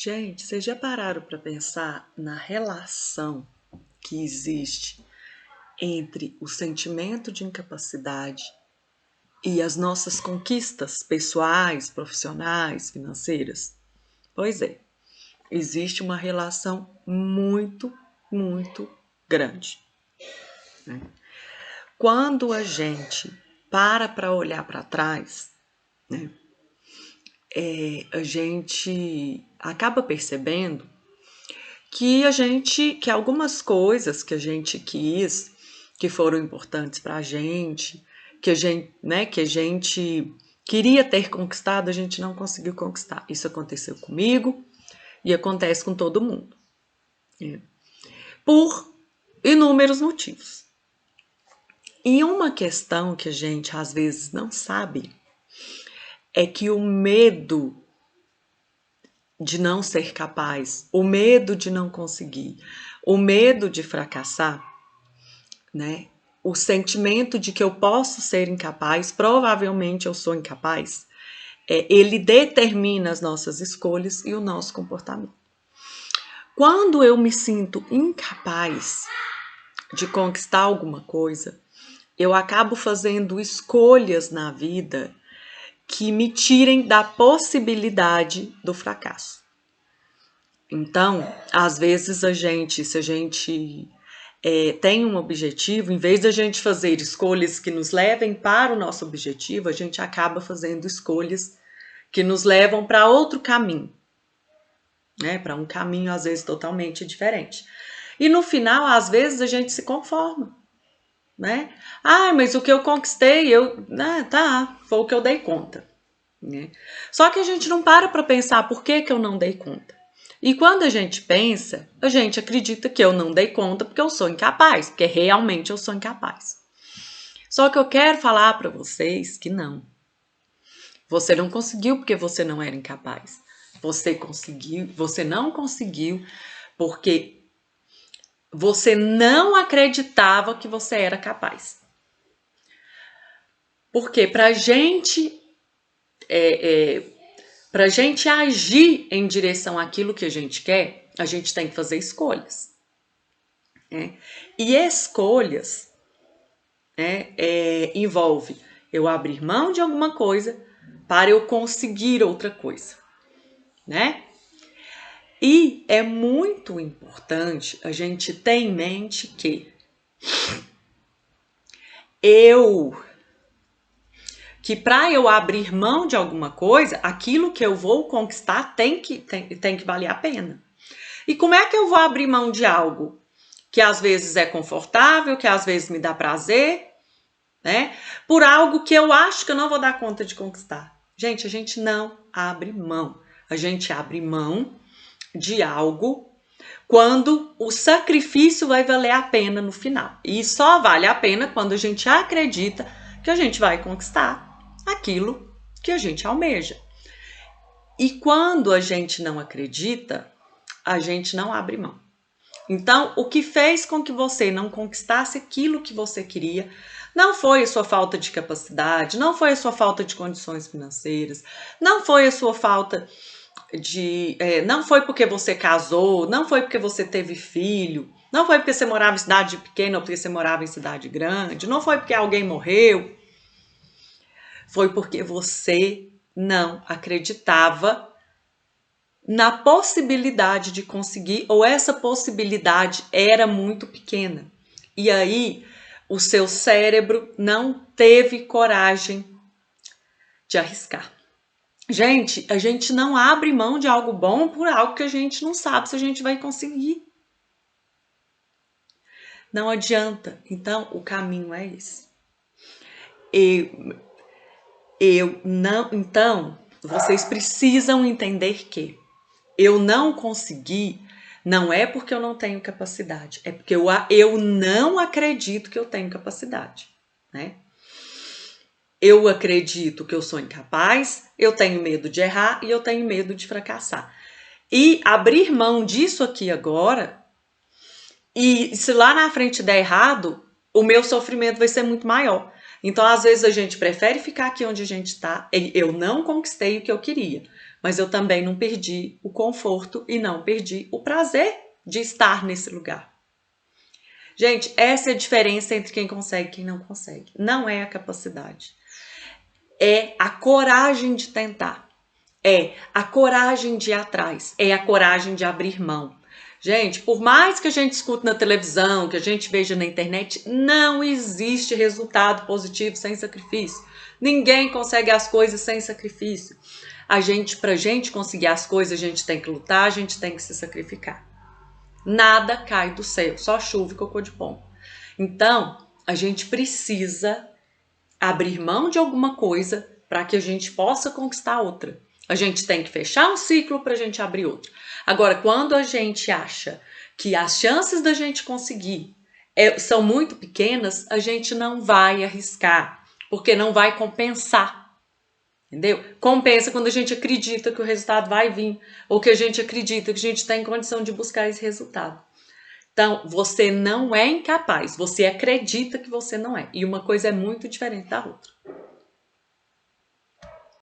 Gente, vocês já pararam para pensar na relação que existe entre o sentimento de incapacidade e as nossas conquistas pessoais, profissionais, financeiras? Pois é, existe uma relação muito grande, né? Quando a gente para olhar para trás, né, a gente acaba percebendo que algumas coisas que a gente quis, que foram importantes para a gente, que a gente queria ter conquistado, a gente não conseguiu conquistar. Isso aconteceu comigo e acontece com todo mundo, né? Por inúmeros motivos. E uma questão que a gente às vezes não sabe é que o medo de não ser capaz, o medo de não conseguir, o medo de fracassar, né? O sentimento de que eu posso ser incapaz, provavelmente eu sou incapaz, ele determina as nossas escolhas e o nosso comportamento. Quando eu me sinto incapaz de conquistar alguma coisa, eu acabo fazendo escolhas na vida que me tirem da possibilidade do fracasso. Então, às vezes se a gente tem um objetivo, em vez de a gente fazer escolhas que nos levem para o nosso objetivo, a gente acaba fazendo escolhas que nos levam para outro caminho, né? Para um caminho, às vezes, totalmente diferente. E no final, às vezes, a gente se conforma, né? Ah, mas o que eu conquistei, foi o que eu dei conta, né? Só que a gente não para pensar por que eu não dei conta. E quando a gente pensa, a gente acredita que eu não dei conta porque eu sou incapaz, porque realmente eu sou incapaz. Só que eu quero falar para vocês que não. Você não conseguiu porque você não era incapaz. Você não conseguiu porque você não acreditava que você era capaz. Porque pra gente agir em direção àquilo que a gente quer, a gente tem que fazer escolhas, né? E escolhas, né, envolve eu abrir mão de alguma coisa para eu conseguir outra coisa, né? E é muito importante a gente ter em mente que para eu abrir mão de alguma coisa, aquilo que eu vou conquistar tem que valer a pena. E como é que eu vou abrir mão de algo que às vezes é confortável, que às vezes me dá prazer, né? Por algo que eu acho que eu não vou dar conta de conquistar. Gente, a gente não abre mão. A gente abre mão de algo quando o sacrifício vai valer a pena no final. E só vale a pena quando a gente acredita que a gente vai conquistar aquilo que a gente almeja. E quando a gente não acredita, a gente não abre mão. Então, o que fez com que você não conquistasse aquilo que você queria não foi a sua falta de capacidade, não foi a sua falta de condições financeiras, não foi a sua falta não foi porque você casou, não foi porque você teve filho, não foi porque você morava em cidade pequena ou porque você morava em cidade grande, não foi porque alguém morreu. Foi porque você não acreditava na possibilidade de conseguir, ou essa possibilidade era muito pequena. E aí, o seu cérebro não teve coragem de arriscar. Gente, a gente não abre mão de algo bom por algo que a gente não sabe se a gente vai conseguir. Não adianta. Então, o caminho é esse. Então, vocês precisam entender que eu não consegui, não é porque eu não tenho capacidade, é porque eu não acredito que eu tenho capacidade, né? Eu acredito que eu sou incapaz, eu tenho medo de errar e eu tenho medo de fracassar. E abrir mão disso aqui agora, e se lá na frente der errado, o meu sofrimento vai ser muito maior. Então, às vezes, a gente prefere ficar aqui onde a gente está. Eu não conquistei o que eu queria, mas eu também não perdi o conforto e não perdi o prazer de estar nesse lugar. Gente, essa é a diferença entre quem consegue e quem não consegue. Não é a capacidade. É a coragem de tentar. É a coragem de ir atrás. É a coragem de abrir mão. Gente, por mais que a gente escute na televisão, que a gente veja na internet, não existe resultado positivo sem sacrifício. Ninguém consegue as coisas sem sacrifício. Pra gente conseguir as coisas, a gente tem que lutar, a gente tem que se sacrificar. Nada cai do céu, só chuva e cocô de pombo. Então, a gente precisa abrir mão de alguma coisa para que a gente possa conquistar outra. A gente tem que fechar um ciclo para a gente abrir outro. Agora, quando a gente acha que as chances da gente conseguir são muito pequenas, a gente não vai arriscar, porque não vai compensar. Entendeu? Compensa quando a gente acredita que o resultado vai vir, ou que a gente acredita que a gente tem condição de buscar esse resultado. Então, você não é incapaz, você acredita que você não é. E uma coisa é muito diferente da outra.